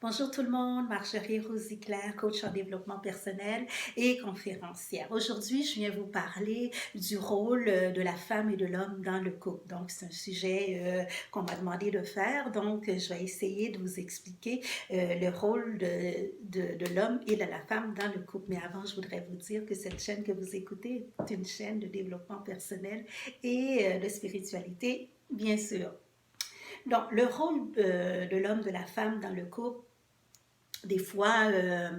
Bonjour tout le monde, Marjorie Rosiclair, coach en développement personnel et conférencière. Aujourd'hui, je viens vous parler du rôle de la femme et de l'homme dans le couple. Donc, c'est un sujet qu'on m'a demandé de faire. Donc, je vais essayer de vous expliquer le rôle de l'homme et de la femme dans le couple. Mais avant, je voudrais vous dire que cette chaîne que vous écoutez est une chaîne de développement personnel et de spiritualité, bien sûr. Donc, le rôle de l'homme, de la femme dans le couple, des fois,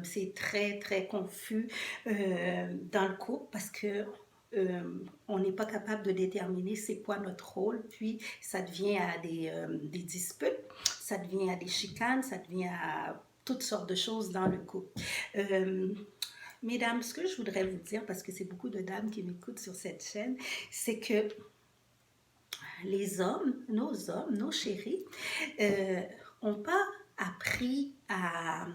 c'est très, très confus dans le couple parce que on n'est pas capable de déterminer c'est quoi notre rôle, puis ça devient à des disputes, ça devient à des chicanes, ça devient à toutes sortes de choses dans le couple. Euh, Mesdames, ce que je voudrais vous dire, parce que c'est beaucoup de dames qui m'écoutent sur cette chaîne, c'est que les hommes, nos chéris, n'ont pas appris à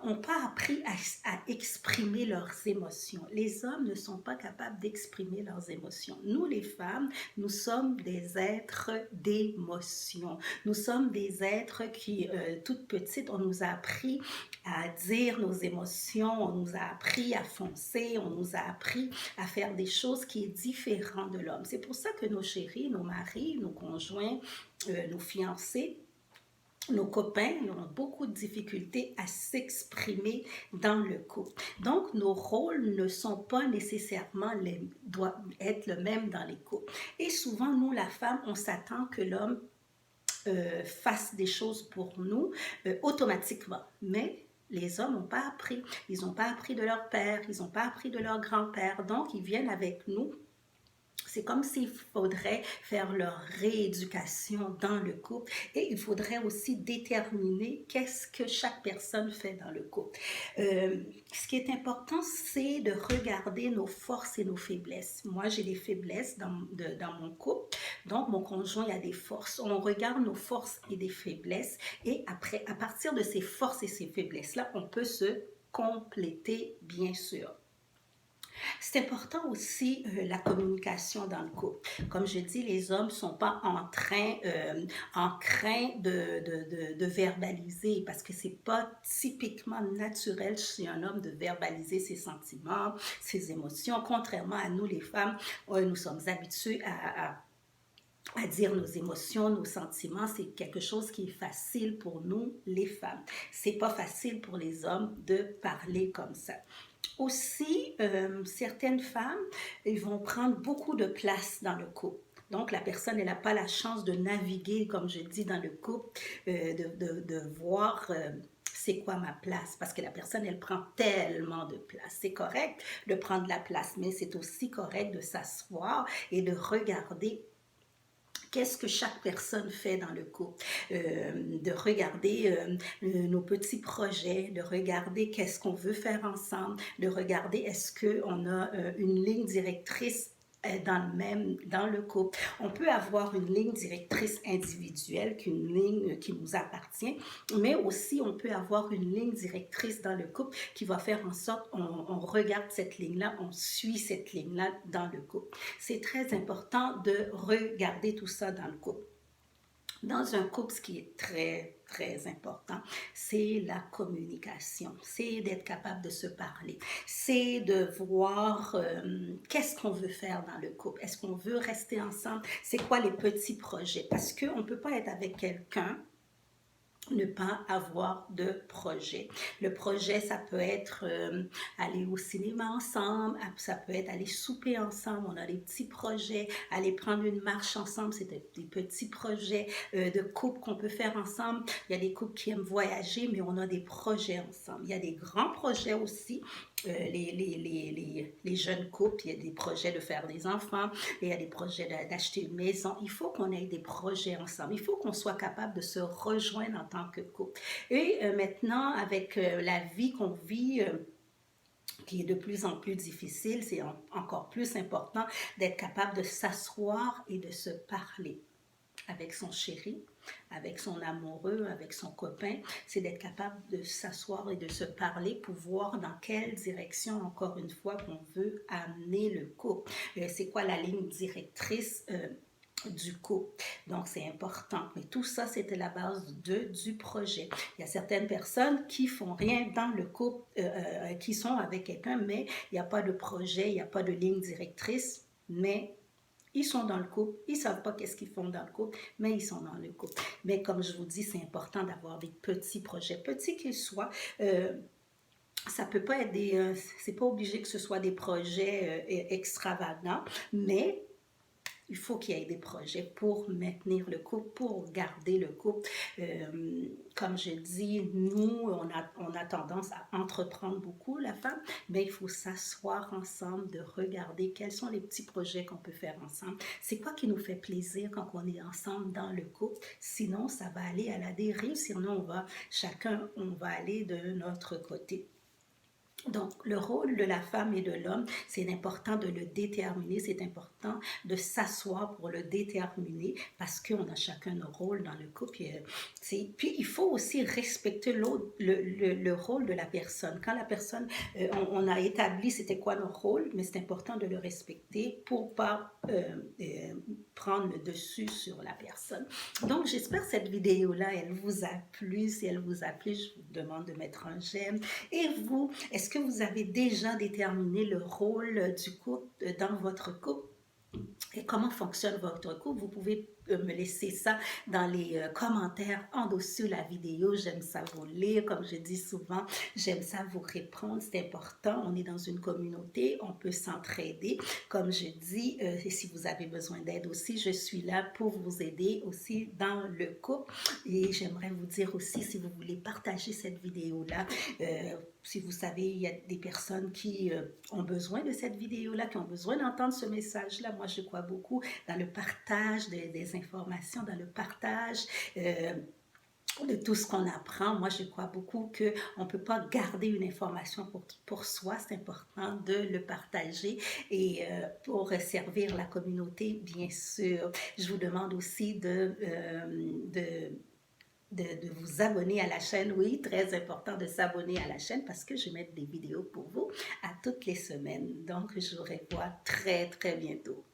n'ont pas appris à exprimer leurs émotions. Les hommes ne sont pas capables d'exprimer leurs émotions. Nous, les femmes, nous sommes des êtres d'émotion. Nous sommes des êtres qui, toutes petites, on nous a appris à dire nos émotions, on nous a appris à foncer, on nous a appris à faire des choses qui est différent de l'homme. C'est pour ça que nos chéris, nos maris, nos conjoints, nos fiancés, nos copains ont beaucoup de difficultés à s'exprimer dans le couple. Donc, nos rôles ne sont pas nécessairement, doivent être le même dans les couples. Et souvent, nous, la femme, on s'attend que l'homme fasse des choses pour nous automatiquement. Mais les hommes n'ont pas appris. Ils n'ont pas appris de leur père, ils n'ont pas appris de leur grand-père. Donc, ils viennent avec nous. C'est comme s'il faudrait faire leur rééducation dans le couple et il faudrait aussi déterminer qu'est-ce que chaque personne fait dans le couple. Ce qui est important, c'est de regarder nos forces et nos faiblesses. Moi, j'ai des faiblesses dans mon couple, donc mon conjoint a des forces. On regarde nos forces et des faiblesses et après, à partir de ces forces et ces faiblesses-là, on peut se compléter, bien sûr. C'est important aussi la communication dans le couple. Comme je dis, les hommes ne sont pas en train de verbaliser parce que c'est pas typiquement naturel chez un homme de verbaliser ses sentiments, ses émotions. Contrairement à nous, les femmes, nous sommes habitués à dire nos émotions, nos sentiments, c'est quelque chose qui est facile pour nous, les femmes. C'est pas facile pour les hommes de parler comme ça. Aussi, certaines femmes, ils vont prendre beaucoup de place dans le couple. Donc, la personne, elle n'a pas la chance de naviguer, comme je dis, dans le couple, de voir c'est quoi ma place, parce que la personne, elle prend tellement de place. C'est correct de prendre la place, mais c'est aussi correct de s'asseoir et de regarder qu'est-ce que chaque personne fait dans le couple, de regarder nos petits projets, de regarder qu'est-ce qu'on veut faire ensemble, de regarder est-ce qu'on a une ligne directrice dans le couple. On peut avoir une ligne directrice individuelle, qu'une ligne qui nous appartient, mais aussi on peut avoir une ligne directrice dans le couple qui va faire en sorte on regarde cette ligne-là, on suit cette ligne-là dans le couple. C'est très important de regarder tout ça dans le couple. Dans un couple, ce qui est très, très important, c'est la communication. C'est d'être capable de se parler. C'est de voir qu'est-ce qu'on veut faire dans le couple. Est-ce qu'on veut rester ensemble? C'est quoi les petits projets? Parce qu'on ne peut pas être avec quelqu'un ne pas avoir de projet. Le projet, ça peut être aller au cinéma ensemble, ça peut être aller souper ensemble, on a des petits projets, aller prendre une marche ensemble, c'est des petits projets de couple qu'on peut faire ensemble. Il y a des couples qui aiment voyager, mais on a des projets ensemble. Il y a des grands projets aussi, les jeunes couples, il y a des projets de faire des enfants, il y a des projets d'acheter une maison. Il faut qu'on ait des projets ensemble. Il faut qu'on soit capable de se rejoindre en tant que couple. Et maintenant, avec la vie qu'on vit, qui est de plus en plus difficile, c'est encore plus important d'être capable de s'asseoir et de se parler avec son chéri, avec son amoureux, avec son copain, c'est d'être capable de s'asseoir et de se parler pour voir dans quelle direction, encore une fois, qu'on veut amener le couple. C'est quoi la ligne directrice du couple. Donc, c'est important. Mais tout ça, c'était la base du projet. Il y a certaines personnes qui font rien dans le couple, qui sont avec quelqu'un, mais il n'y a pas de projet, il n'y a pas de ligne directrice, mais ils sont dans le couple, ils ne savent pas qu'est-ce qu'ils font dans le couple, mais ils sont dans le couple. Mais comme je vous dis, c'est important d'avoir des petits projets, petits qu'ils soient. Ça peut pas être c'est pas obligé que ce soit des projets extravagants, mais il faut qu'il y ait des projets pour maintenir le couple, pour garder le couple. Comme je dis, nous, on a tendance à entreprendre beaucoup, la femme, mais il faut s'asseoir ensemble, de regarder quels sont les petits projets qu'on peut faire ensemble. C'est quoi qui nous fait plaisir quand on est ensemble dans le couple? Sinon, ça va aller à la dérive, sinon chacun, on va aller de notre côté. Donc, le rôle de la femme et de l'homme, c'est important de le déterminer, c'est important de s'asseoir pour le déterminer parce qu'on a chacun nos rôles dans le couple. Puis, il faut aussi respecter le rôle de la personne. Quand la personne, on a établi c'était quoi nos rôles, mais c'est important de le respecter pour ne pas prendre le dessus sur la personne. Donc, j'espère que cette vidéo-là, elle vous a plu. Si elle vous a plu, je vous demande de mettre un j'aime. Et vous, est-ce que vous avez déjà déterminé le rôle du couple dans votre couple? Et comment fonctionne votre couple? Vous pouvez me laisser ça dans les commentaires en dessous de la vidéo. J'aime ça vous lire, comme je dis souvent, j'aime ça vous répondre, c'est important. On est dans une communauté, on peut s'entraider. Comme je dis, et si vous avez besoin d'aide aussi, je suis là pour vous aider aussi dans le couple. Et j'aimerais vous dire aussi, si vous voulez partager cette vidéo-là, si vous savez, il y a des personnes qui ont besoin de cette vidéo-là, qui ont besoin d'entendre ce message-là. Moi, je crois beaucoup dans le partage des informations, dans le partage de tout ce qu'on apprend. Moi, je crois beaucoup qu'on ne peut pas garder une information pour soi. C'est important de le partager et pour servir la communauté, bien sûr. Je vous demande aussi de vous abonner à la chaîne. Oui, très important de s'abonner à la chaîne parce que je mets des vidéos pour vous à toutes les semaines. Donc, je vous revois très, très bientôt.